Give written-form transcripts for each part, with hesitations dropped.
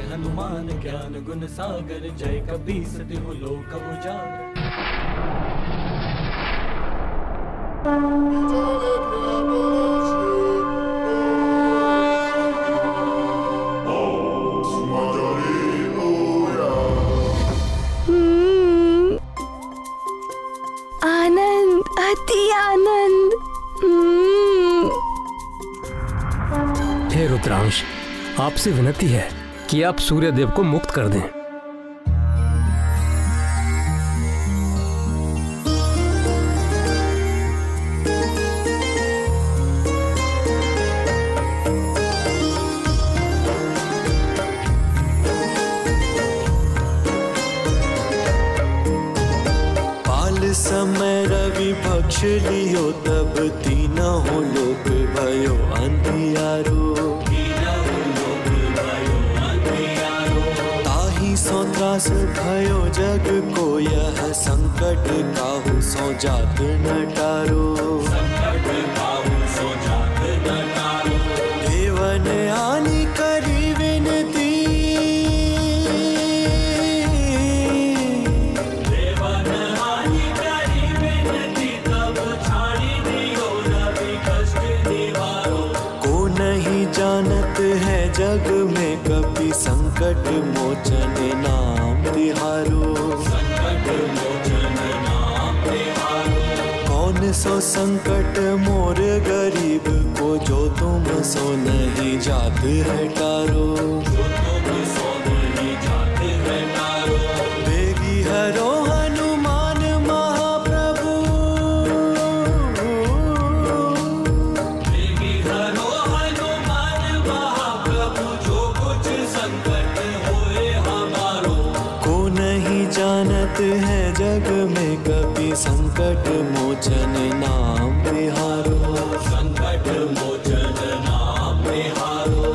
हनुमान ज्ञान गुण सागर, जय कपीस तिहु लोक उजागर। आनंद, अति आनंद। हे रुद्रांश, आपसे विनती है कि आप सूर्यदेव को मुक्त कर दें। समय रवि भक्ष लियो, तब तीनों लोक भयो अंधियारो। ताहि सो त्रास भयो जग को, यह संकट काहू सो जात न टारो। देवन आनी करी विनती, जानत है जग में कपि संकट मोचन नाम तिहारो। संकट मोचन नाम तिहारो। कौन सो संकट मोर गरीब को, जो तुम सो नहीं जात है टारो। जो तुम सो नहीं जात है टारो। बेगी हरो हनुमान महाप्रभु, बेगी हरो जानत है जग में कभी संकट मोचन नाम तिहारो। संकट मोचन नाम तिहारो।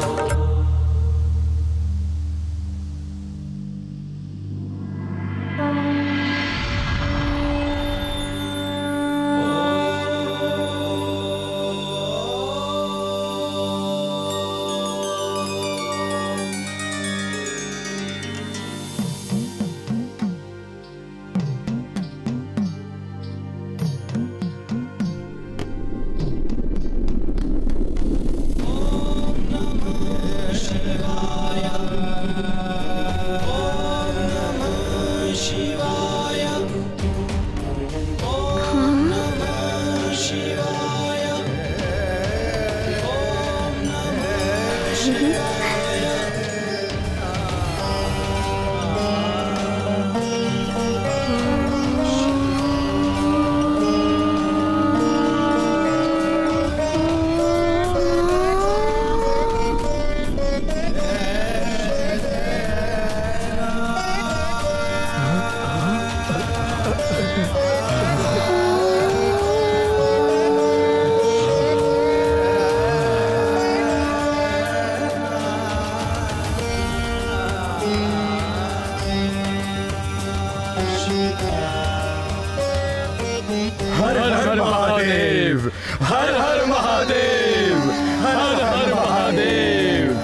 हर हर महादेव, हर हर महादेव, हर हर महादेव।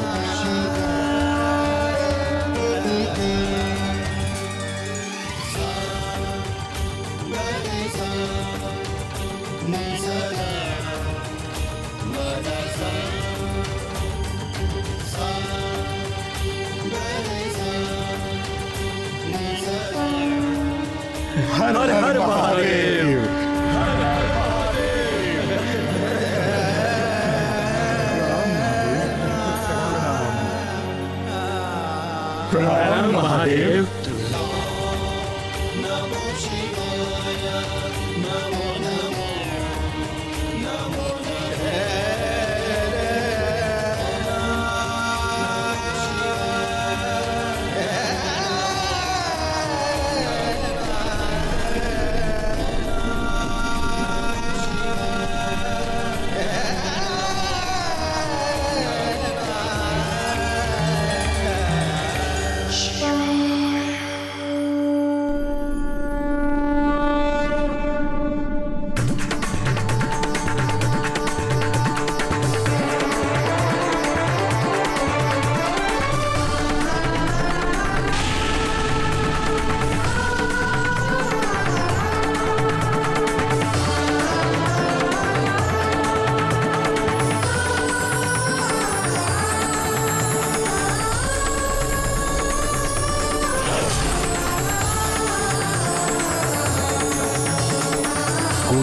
हर हर महादेव, हर हर महादेव। प्रणाम महादेव।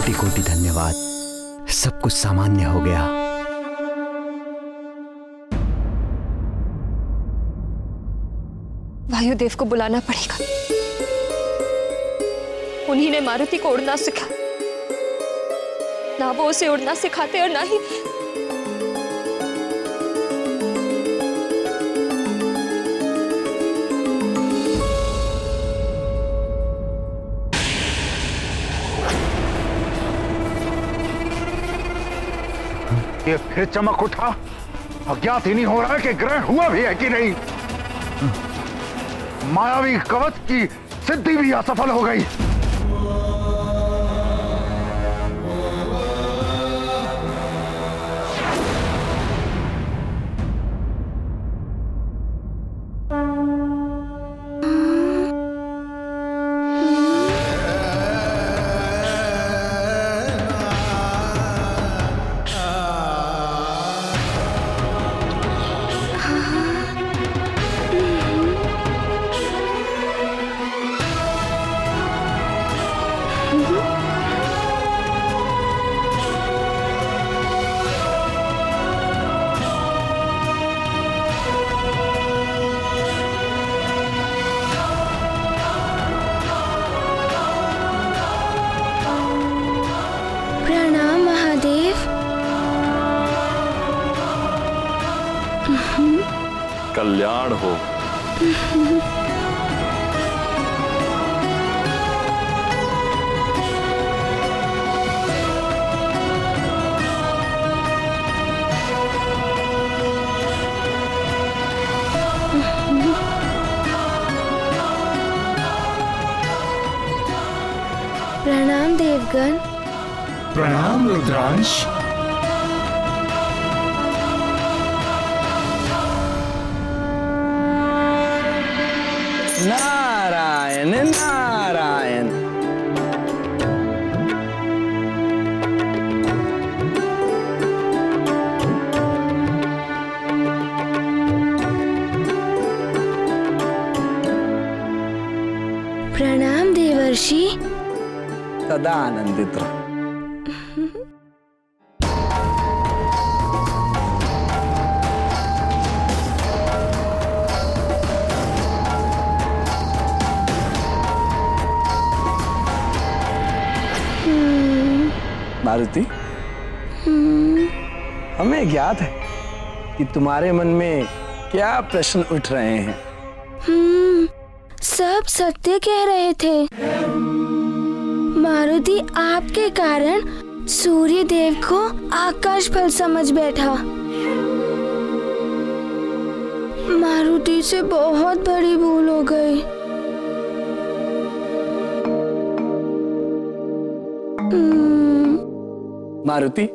कोटि कोटि धन्यवाद। सब कुछ सामान्य हो गया। वायुदेव को बुलाना पड़ेगा। उन्हीं ने मारुति को उड़ना सिखा। ना वो उसे उड़ना सिखाते और ना ही ये फिर चमक उठा। अज्ञात ही नहीं हो रहा है कि ग्रहण हुआ भी है कि नहीं। मायावी कवच की सिद्धि भी असफल हो गई। कल्याण हो। प्रणाम देवगण। प्रणाम रुद्रांश। नारायण नारायण। प्रणाम देवर्षि। सदा आनंदित रहो। मारुति, हमें ज्ञात है कि तुम्हारे मन में क्या प्रश्न उठ रहे हैं। सब सत्य कह रहे थे। मारुति आपके कारण सूर्य देव को आकाश फल समझ बैठा। मारुति से बहुत बड़ी भूल हो गई। मारुति,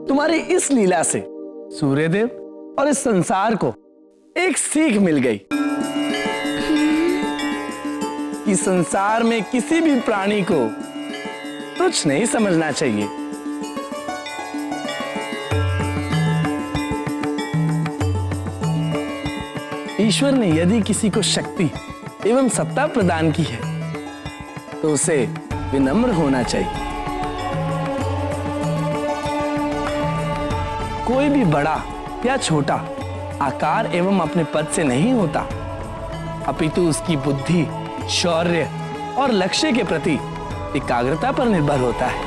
तुम्हारी इस लीला से सूर्यदेव और इस संसार को एक सीख मिल गई कि संसार में किसी भी प्राणी को तुच्छ नहीं समझना चाहिए। ईश्वर ने यदि किसी को शक्ति एवं सत्ता प्रदान की है तो उसे विनम्र होना चाहिए। कोई भी बड़ा या छोटा आकार एवं अपने पद से नहीं होता, अपितु उसकी बुद्धि, शौर्य और लक्ष्य के प्रति एकाग्रता पर निर्भर होता है।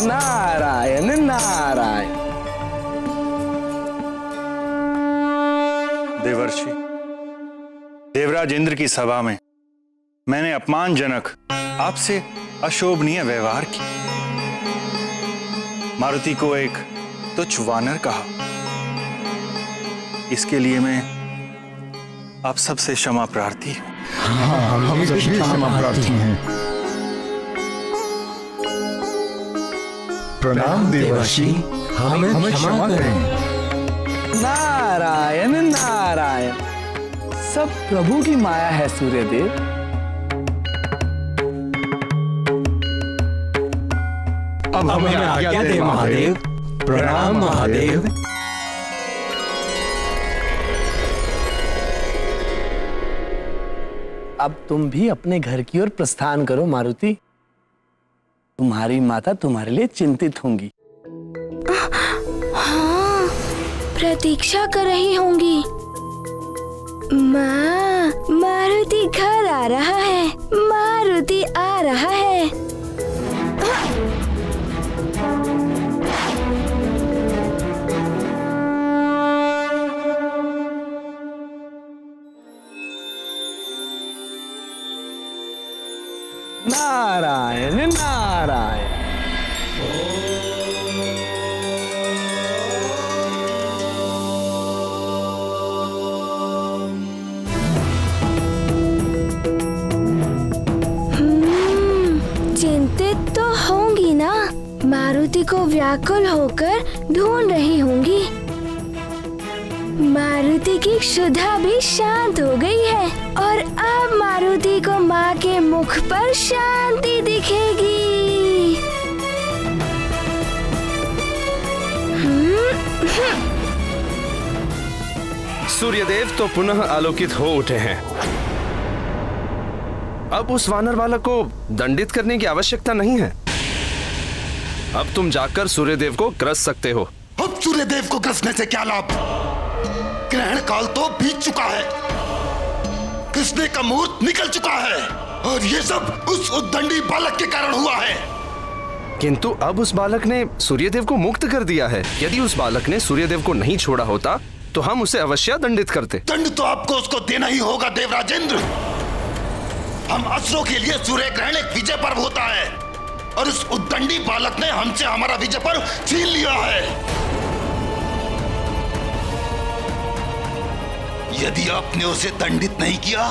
नारायण नारायण। देवर्षि, देवराज इंद्र की सभा में मैंने अपमानजनक आपसे अशोभनीय व्यवहार किया। मारुति को एक तुच्छ वानर कहा। इसके लिए मैं आप सबसे क्षमा प्रार्थी हूं। हम सभी क्षमा प्रार्थी हैं। प्रणाम देवर्षि, हमें क्षमा करें। नारायण नारायण। सब प्रभु की माया है सूर्यदेव। अब हमें आज्ञा दे महादेव। प्रणाम महादेव। अब तुम भी अपने घर की ओर प्रस्थान करो मारुति। तुम्हारी माता तुम्हारे लिए चिंतित होंगी। हाँ, प्रतीक्षा कर रही होंगी। माँ, मारुति घर आ रहा है, मारुति आ रहा है। नारायण नारायण। चिंतित तो होंगी ना, मारुति को व्याकुल होकर ढूंढ रही होंगी। मारुति की क्षुधा भी शांत हो गई है और अब मारुति को माँ के मुख पर शांति दिखेगी। सूर्यदेव तो पुनः आलोकित हो उठे हैं। अब उस वानर बालक को दंडित करने की आवश्यकता नहीं है। अब तुम जाकर सूर्यदेव को ग्रस सकते हो। अब सूर्यदेव को ग्रसने से क्या लाभ? ग्रहण काल तो बीत चुका है, कृष्ण का मुहूर्त निकल चुका है और ये सब उस उद्दंडी बालक के कारण हुआ है। किंतु अब उस बालक ने सूर्यदेव को मुक्त कर दिया है। यदि उस बालक ने सूर्यदेव को नहीं छोड़ा होता तो हम उसे अवश्य दंडित करते। दंड तो आपको उसको देना ही होगा देवराजेंद्र। हम असुरों के लिए सूर्य ग्रहण एक विजय पर्व होता है और उस उद्दंडी बालक ने हमसे हमारा विजय पर्व छीन लिया है। यदि आपने उसे दंडित नहीं किया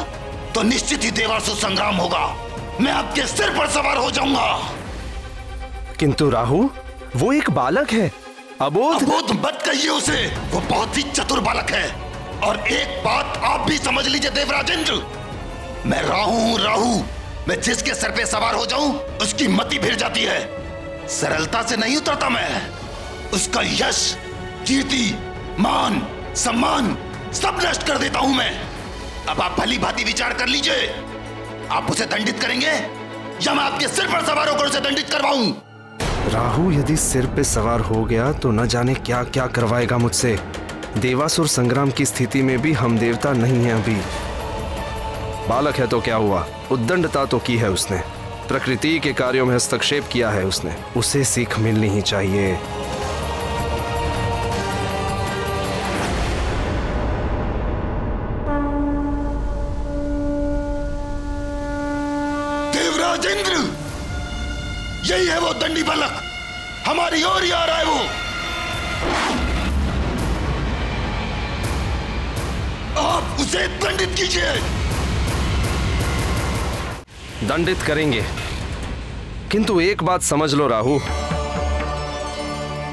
तो निश्चित ही देवासुर संग्राम होगा। मैं आपके सिर पर सवार हो जाऊंगा। किंतु राहु, वो एक बालक है, अबोध मत कहिए उसे। वो बहुत ही चतुर बालक है। और एक बात आप भी समझ लीजिए देवराजेंद्र, मैं राहु हूं राहु। मैं जिसके सर पे सवार हो जाऊं उसकी मति फिर जाती है। सरलता से नहीं उतरता मैं। उसका यश, कीर्ति, मान, सम्मान सब नष्ट कर देता हूं मैं। अब आप भली भांति विचार कर लीजिए, आप उसे दंडित करेंगे या मैं आपके सिर पर सवार होकर उसे दंडित करवाऊं? राहु यदि सिर पे सवार हो गया तो न जाने क्या क्या करवाएगा मुझसे। देवासुर संग्राम की स्थिति में भी हम देवता नहीं हैं अभी। बालक है तो क्या हुआ, उद्दंडता तो की है उसने, प्रकृति के कार्यों में हस्तक्षेप किया है उसने। उसे सीख मिलनी ही चाहिए। देवराजेंद्र, यही है वो दंडी बालक, हमारी ओर ही आ रहा है वो। आप उसे दंडित कीजिए। दंडित करेंगे, किंतु एक बात समझ लो राहु,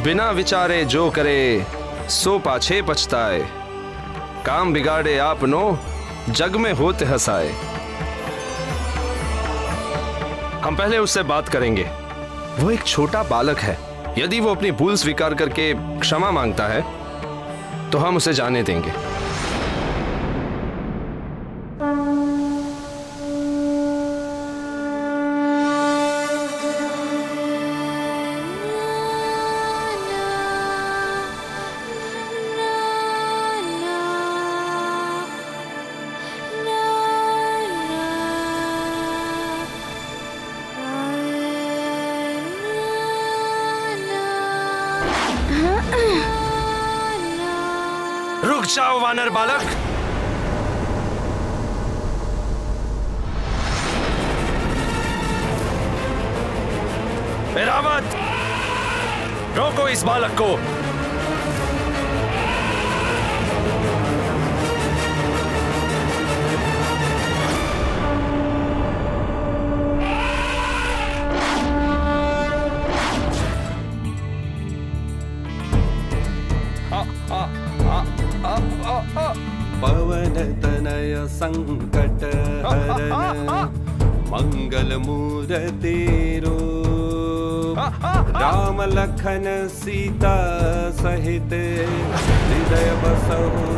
बिना विचारे जो करे सो पाछे पछताए। काम बिगाड़े आपनो जग में होते हंसाए। हम पहले उससे बात करेंगे। वो एक छोटा बालक है। यदि वो अपनी भूल स्वीकार करके क्षमा मांगता है तो हम उसे जाने देंगे। रुक जाओ वानर बालक। ऐरावत, रोको इस बालक को। पवन तनय संकट हरण मंगल मूर्ति रूप राम लखन सीता सहित हृदय बसहु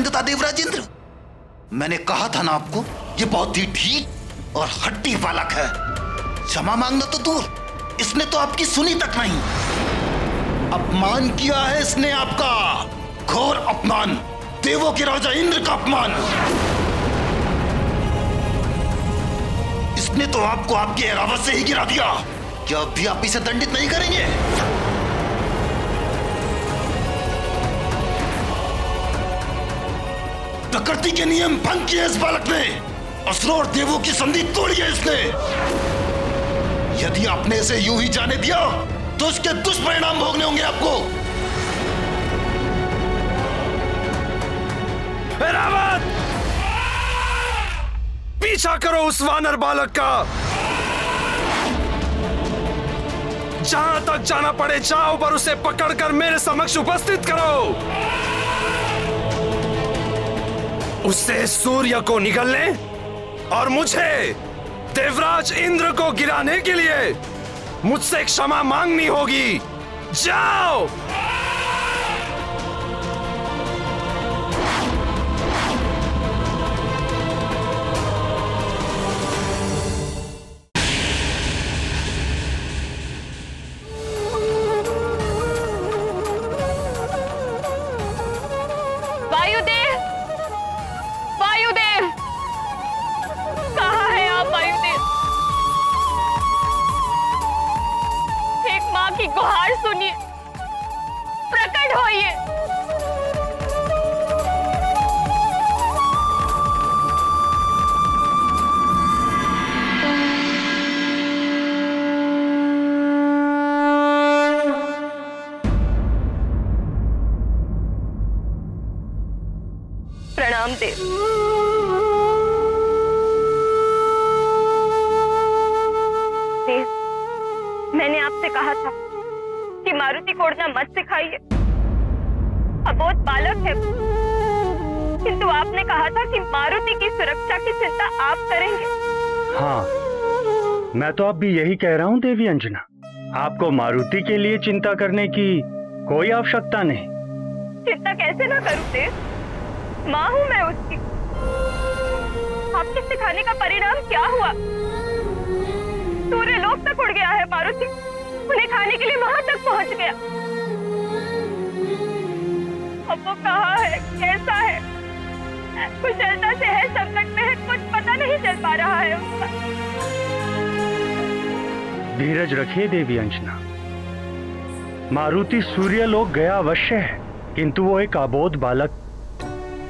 पसंद था देवराज इंद्र? मैंने कहा था ना आपको, ये बहुत ही ढीठ और हट्टी बालक है। क्षमा मांगना तो दूर, इसने तो आपकी सुनी तक नहीं। अपमान किया है इसने आपका, घोर अपमान, देवों के राजा इंद्र का अपमान। इसने तो आपको आपकी एरावत से ही गिरा दिया। क्या अब भी आप इसे दंडित नहीं करेंगे? प्रकृति के नियम भंग किए इस बालक ने, असुरों और देवों की संधि तोड़ी है इसने। यदि आपने इसे यूं ही जाने दिया तो इसके दुष्परिणाम भोगने होंगे आपको। एरावत, पीछा करो उस वानर बालक का। जहां तक जाना पड़े जाओ, पर उसे पकड़कर मेरे समक्ष उपस्थित करो। उससे सूर्य को निगलने और मुझे देवराज इंद्र को गिराने के लिए मुझसे क्षमा मांगनी होगी। जाओ। गुहार सुनिए, प्रकट होइए। प्रणाम देव। देव, मैंने आपसे कहा था कि मारुति को उड़ना मत सिखाइए, अबोध बालक है, किंतु आपने कहा था कि मारुति की सुरक्षा की चिंता आप करेंगे। हाँ, मैं तो अब भी यही कह रहा हूँ देवी अंजना, आपको मारुति के लिए चिंता करने की कोई आवश्यकता नहीं। चिंता कैसे ना करूं देव, माँ हूँ मैं उसकी। आपके सिखाने का परिणाम क्या हुआ? सूर्य लोक तक उड़ गया है मारुति, उन्हें खाने के लिए वहां तक पहुंच गया। अब वो कहाँ है, कैसा है, कुशलता से है, संकट में है, कुछ पता नहीं चल पा रहा है उसका। धीरज रखिए देवी अंजना, मारुति सूर्य लोक गया अवश्य है, किंतु वो एक अबोध बालक,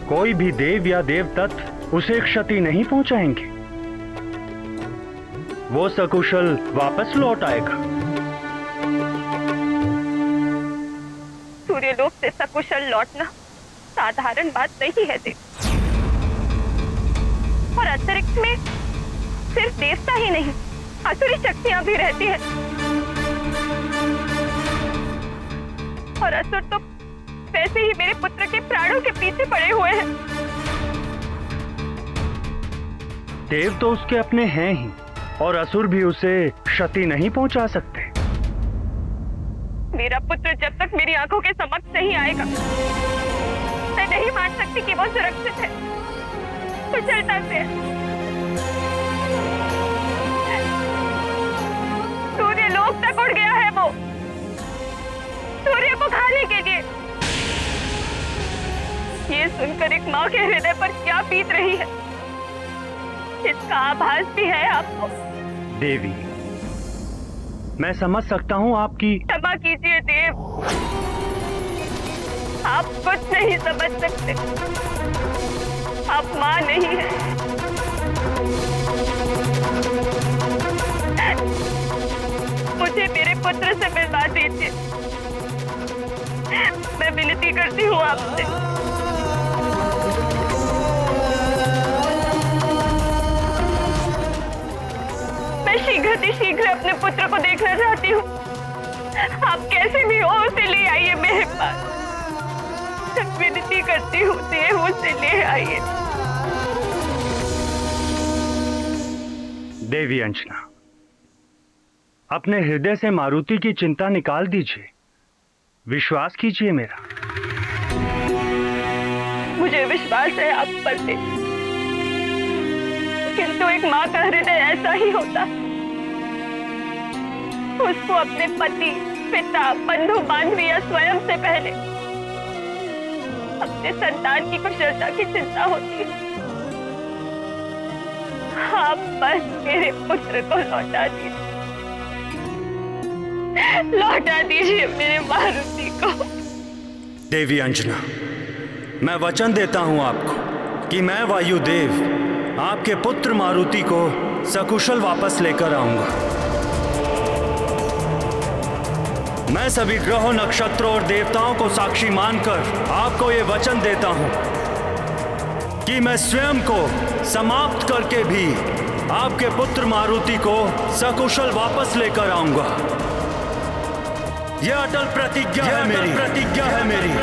कोई भी देव या देव तत्व उसे क्षति नहीं पहुंचाएंगे। वो सकुशल वापस लौट आएगा। सूर्यलोक से सकुशल लौटना साधारण बात नहीं है देव, और अंतरिक्ष में सिर्फ देवता ही नहीं, असुरी शक्तियां भी रहती है, और असुर तो वैसे ही मेरे पुत्र के प्राणों के पीछे पड़े हुए हैं। देव तो उसके अपने हैं ही, और असुर भी उसे क्षति नहीं पहुंचा सकते। मेरा पुत्र जब तक मेरी आंखों के समक्ष नहीं आएगा, मैं नहीं मान सकती कि वो सुरक्षित है, कुशलता से है। सूर्य लोक तक उड़ गया है वो, सूर्य को खाने के लिए। ये सुनकर एक माँ के हृदय पर क्या बीत रही है, इसका आभास भी है आपको। देवी, मैं समझ सकता हूँ आपकी। क्षमा कीजिए देव, आप कुछ नहीं समझ सकते, आप माँ नहीं है। मुझे मेरे पुत्र से मिलवा दीजिए, मैं विनती करती हूँ आपसे। मैं शीघ्र अपने पुत्र को देखना चाहती हूँ। आप कैसे भी हो उसे ले आइए मेरे पास, विनती करती हूँ देव, उसे ले आइए। देवी अंजना, अपने हृदय से मारुति की चिंता निकाल दीजिए, विश्वास कीजिए मेरा। मुझे विश्वास है आप पर दे, किंतु एक माँ का हृदय ऐसा ही होता, उसको अपने पति, पिता, बंधु बांधवी या स्वयं से पहले अपने संतान की कुशलता की चिंता होती है। आप बस मेरे पुत्र को लौटा दीजिए, लौटा दीजिए मेरे मारुति को। देवी अंजना, मैं वचन देता हूं आपको कि मैं वायुदेव आपके पुत्र मारुति को सकुशल वापस लेकर आऊंगा। मैं सभी ग्रहों, नक्षत्रों और देवताओं को साक्षी मानकर आपको ये वचन देता हूं कि मैं स्वयं को समाप्त करके भी आपके पुत्र मारुति को सकुशल वापस लेकर आऊंगा। यह अटल प्रतिज्ञा है मेरी।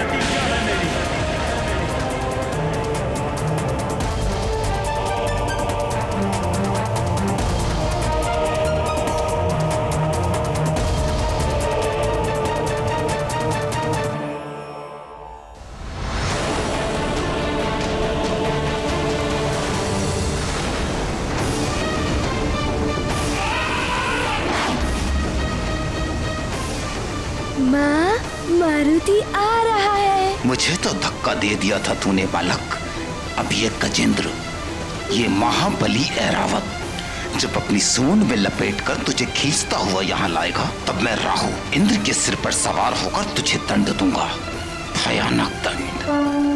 माँ, मारुति आ रहा है। मुझे तो धक्का दे दिया था तूने बालक। अब ये गजेंद्र, ये महाबली ऐरावत जब अपनी सूंड में लपेटकर तुझे खींचता हुआ यहाँ लाएगा, तब मैं राहु इंद्र के सिर पर सवार होकर तुझे दंड दूंगा, भयानक दंड।